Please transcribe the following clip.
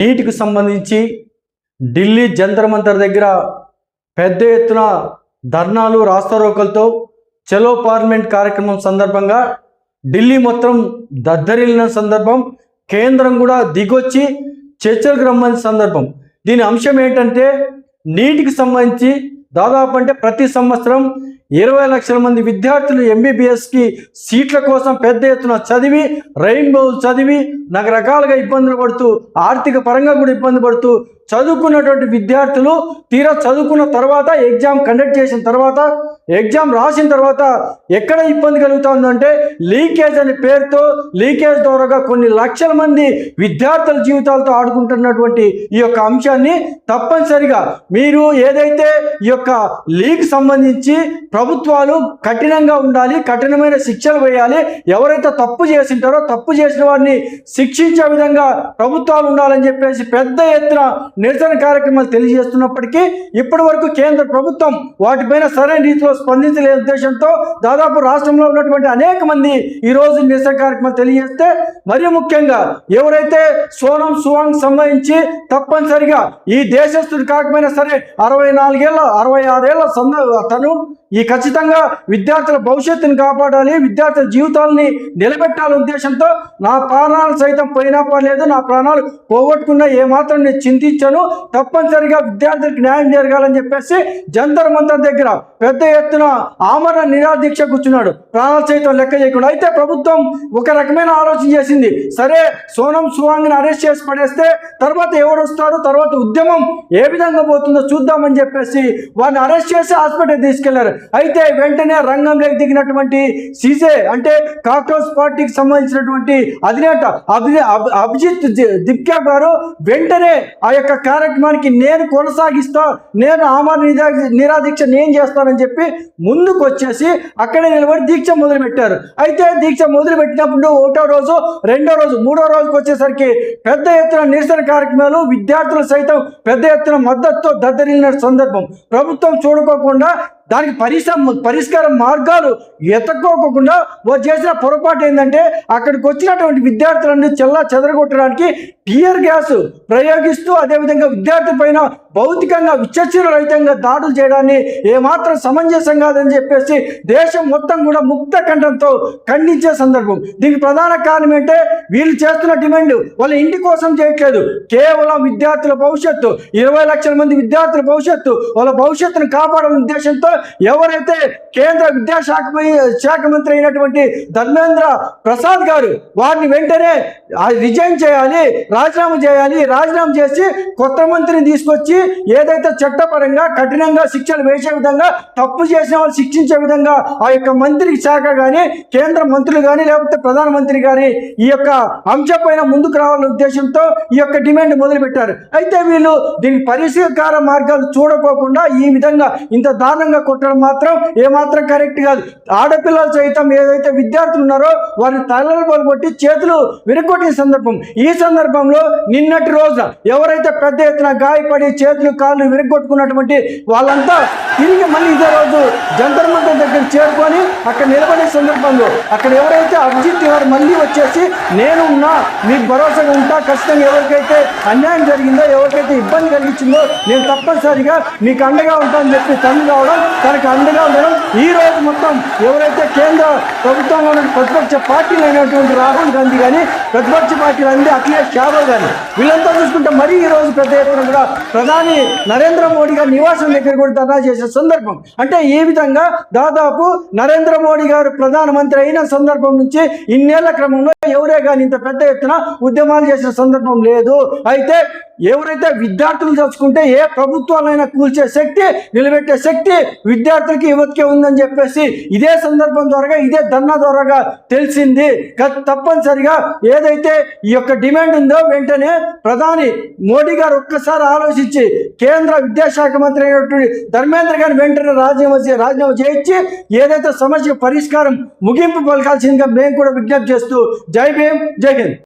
నీటికి సంబంధించి ఢిల్లీ జంతర్ మంతర్ దగ్గర పెద్ద ఎత్తున ధర్నాలు రాస్తారోకలతో చలో పార్లమెంట్ కార్యక్రమం సందర్భంగా ఢిల్లీ మొత్తం దద్దరిల్లిన సందర్భం, కేంద్రం కూడా దిగొచ్చి చర్చలకు రమ్మని సందర్భం. దీని అంశం ఏంటంటే నీటికి సంబంధించి దాదాపు అంటే ప్రతి సంవత్సరం 20 లక్షల మంది విద్యార్థులు ఎంబీబీఎస్కి సీట్ల కోసం పెద్ద ఎత్తున చదివి రెయిన్బో చదివి రకరకాలుగా ఇబ్బందులు పడుతూ ఆర్థిక పరంగా కూడా ఇబ్బంది పడుతూ చదువుకున్నటువంటి విద్యార్థులు తీరా చదువుకున్న తర్వాత ఎగ్జామ్ కండక్ట్ చేసిన తర్వాత ఎగ్జామ్ రాసిన తర్వాత ఎక్కడ ఇబ్బంది కలుగుతుందంటే లీకేజ్ అనే పేరుతో లీకేజ్ ద్వారా కొన్ని లక్షల మంది విద్యార్థుల జీవితాలతో ఆడుకుంటున్నటువంటి ఈ యొక్క అంశాన్ని తప్పనిసరిగా మీరు ఏదైతే ఈ యొక్క లీక్ సంబంధించి ప్రభుత్వాలు కఠినంగా ఉండాలి, కఠినమైన శిక్షలు వేయాలి, ఎవరైతే తప్పు చేసింటారో తప్పు చేసిన వారిని శిక్షించే విధంగా ప్రభుత్వాలు ఉండాలని చెప్పేసి పెద్ద ఎత్తున నిరసన కార్యక్రమాలు తెలియజేస్తున్నప్పటికీ ఇప్పటి వరకు కేంద్ర ప్రభుత్వం వాటిపైన సరైన రీతిలో స్పందించలేని ఉద్దేశంతో దాదాపు రాష్ట్రంలో ఉన్నటువంటి అనేక మంది ఈరోజు నిరసన కార్యక్రమాలు తెలియజేస్తే, మరి ముఖ్యంగా ఎవరైతే సోనం సువాంగ్ సంబంధించి తప్పనిసరిగా ఈ దేశస్తుడు కాకపోయినా సరే 66 ఏళ్ళ తను ఈ ఖచ్చితంగా విద్యార్థుల భవిష్యత్తును కాపాడాలి, విద్యార్థుల జీవితాలని నిలబెట్టాలనే ఉద్దేశంతో నా ప్రాణాలు సైతం పోయినా పర్లేదు, నా ప్రాణాలు పోగొట్టుకున్నా ఏమాత్రం నేను చింతించాను, తప్పనిసరిగా విద్యార్థులకు న్యాయం జరగాలని చెప్పేసి జంతర్ మంతర్ దగ్గర పెద్ద ఎత్తున ఆమరణ నిరాదీక్ష కూర్చున్నాడు, ప్రాణాలు సైతం లెక్క చేయకుండా. అయితే ప్రభుత్వం ఒక రకమైన ఆలోచన చేసింది, సరే సోనం సువాంగ్ని అరెస్ట్ చేసి పడేస్తే తర్వాత ఎవరు వస్తారు, తర్వాత ఉద్యమం ఏ విధంగా పోతుందో చూద్దామని చెప్పేసి వారిని అరెస్ట్ చేసి హాస్పిటల్ తీసుకెళ్లారు. అయితే వెంటనే రంగంలోకి దిగినటువంటి సీజే అంటే కాక్రోచ్ పార్టీకి సంబంధించినటువంటి అధినేత అభిజిత్ దిప్కా గారు వెంటనే ఆ యొక్క కార్యక్రమానికి నేను కొనసాగిస్తా, నేను ఆమరణ నిరాదీక్ష నేను చేస్తానని చెప్పి ముందుకు వచ్చేసి అక్కడే నిలబడి దీక్ష మొదలుపెట్టారు. అయితే దీక్ష మొదలుపెట్టినప్పుడు 1వ రోజు 2వ రోజు 3వ రోజుకి వచ్చేసరికి పెద్ద ఎత్తున నిరసన కార్యక్రమాలు, విద్యార్థులు సైతం పెద్ద ఎత్తున మద్దతుతో దద్దరిల్లిన సందర్భం. ప్రభుత్వం చూడుకోకుండా దానికి పరిష్కార మార్గాలు ఎత్తుకోకుండా చేసిన పొరపాటు ఏంటంటే అక్కడికి వచ్చినటువంటి విద్యార్థులను చెదరగొట్టడానికి టియర్ గ్యాస్ ప్రయోగిస్తూ అదేవిధంగా విద్యార్థి పైన భౌతికంగా విచక్షణ రహితంగా దాడులు చేయడాన్ని ఏమాత్రం సమంజసం కాదని చెప్పేసి దేశం మొత్తం కూడా ముక్త కంఠంతో ఖండించే సందర్భం. దీనికి ప్రధాన కారణం ఏంటంటే వీళ్ళు చేస్తున్న డిమాండ్ వాళ్ళ ఇంటి కోసం చేయట్లేదు, కేవలం విద్యార్థుల భవిష్యత్తు, 20 లక్షల మంది విద్యార్థుల భవిష్యత్తు, వాళ్ళ భవిష్యత్తును కాపాడాలనే ఉద్దేశంతో ఎవరైతే కేంద్ర విద్యాశాఖ మంత్రి అయినటువంటి ధర్మేంద్ర ప్రసాద్ గారు వారిని వెంటనే రిజైన్ చేయాలి, రాజీనామా చేసి కొత్త మంత్రిని తీసుకొచ్చి ఏదైతే చట్టపరంగా కఠినంగా శిక్షలు వేసే విధంగా తప్పు చేసిన వాళ్ళు శిక్షించే విధంగా ఆ యొక్క మంత్రి శాఖ కానీ కేంద్ర మంత్రులు కానీ లేకపోతే ప్రధానమంత్రి కానీ ఈ యొక్క అంశంపైన ముందుకు రావాలనే ఉద్దేశంతో ఈ యొక్క డిమాండ్ మొదలుపెట్టారు. అయితే వీళ్ళు దీనికి పరిష్కార మార్గాలు చూడకోకుండా ఈ విధంగా ఇంత దారుణంగా కొట్టడం మాత్రం ఏమాత్రం కరెక్ట్ కాదు. ఆడపిల్లలు సైతం ఏదైతే విద్యార్థులు ఉన్నారో వారిని తలలు పలుకొట్టి చేతులు విరగొట్టిన సందర్భం. ఈ సందర్భంలో నిన్నటి రోజున ఎవరైతే పెద్ద ఎత్తున గాయపడి చేతులు కాళ్ళు విరగొట్టుకున్నటువంటి వాళ్ళంతా తిరిగి మళ్ళీ ఇదే రోజు జంతర్ మంతర్ దగ్గర చేరుకొని అక్కడ నిలబడే సందర్భంలో అక్కడ ఎవరైతే అభిజిత్ గారు మళ్ళీ వచ్చేసి నేను ఉన్నా, మీకు భరోసాగా ఉంటా, ఖచ్చితంగా ఎవరికైతే అన్యాయం జరిగిందో ఎవరికైతే ఇబ్బంది కలిగించిందో నేను తప్పనిసరిగా మీకు అండగా ఉంటానని చెప్పి తల్లి రావడం, తనకు అండగా ఉండడం. ఈ రోజు మొత్తం ఎవరైతే కేంద్ర ప్రభుత్వంలో ఉన్న ప్రతిపక్ష పార్టీలు అయినటువంటి రాహుల్ గాంధీ కానీ ప్రతిపక్ష పార్టీలు అంది అఖిలేష్ యాదవ్ కానీ వీళ్ళంతా చూసుకుంటే మరీ ఈ రోజు పెద్ద ఎత్తున కూడా ప్రధాని నరేంద్ర మోడీ గారి నివాసం దగ్గర కూడా ధర్నా చేసే సందర్భం. అంటే ఈ విధంగా దాదాపు నరేంద్ర మోడీ గారు ప్రధానమంత్రి అయిన సందర్భం నుంచి ఇన్నేళ్ల క్రమంలో ఎవరే కానీ ఇంత పెద్ద ఎత్తున ఉద్యమాలు చేసిన సందర్భం లేదు. అయితే ఎవరైతే విద్యార్థులు తెలుసుకుంటే ఏ ప్రభుత్వాలైనా కూల్చే శక్తి, నిలబెట్టే శక్తి విద్యార్థులకి యువతకే ఉందని చెప్పేసి ఇదే సందర్భం ద్వారా ఇదే ధర్నా ద్వారా తెలిసింది. తప్పనిసరిగా ఏదైతే ఈ యొక్క డిమాండ్ ఉందో వెంటనే ప్రధాని మోడీ గారు ఒక్కసారి ఆలోచించి కేంద్ర విద్యాశాఖ మంత్రి అయినటువంటి ధర్మేంద్ర గారిని వెంటనే రాజీనామా చేయించి ఏదైతే సమస్య పరిష్కారం ముగింపు పలకాల్సిందిగా మేము కూడా విజ్ఞప్తి చేస్తూ జై భీమ్, జై హింద్.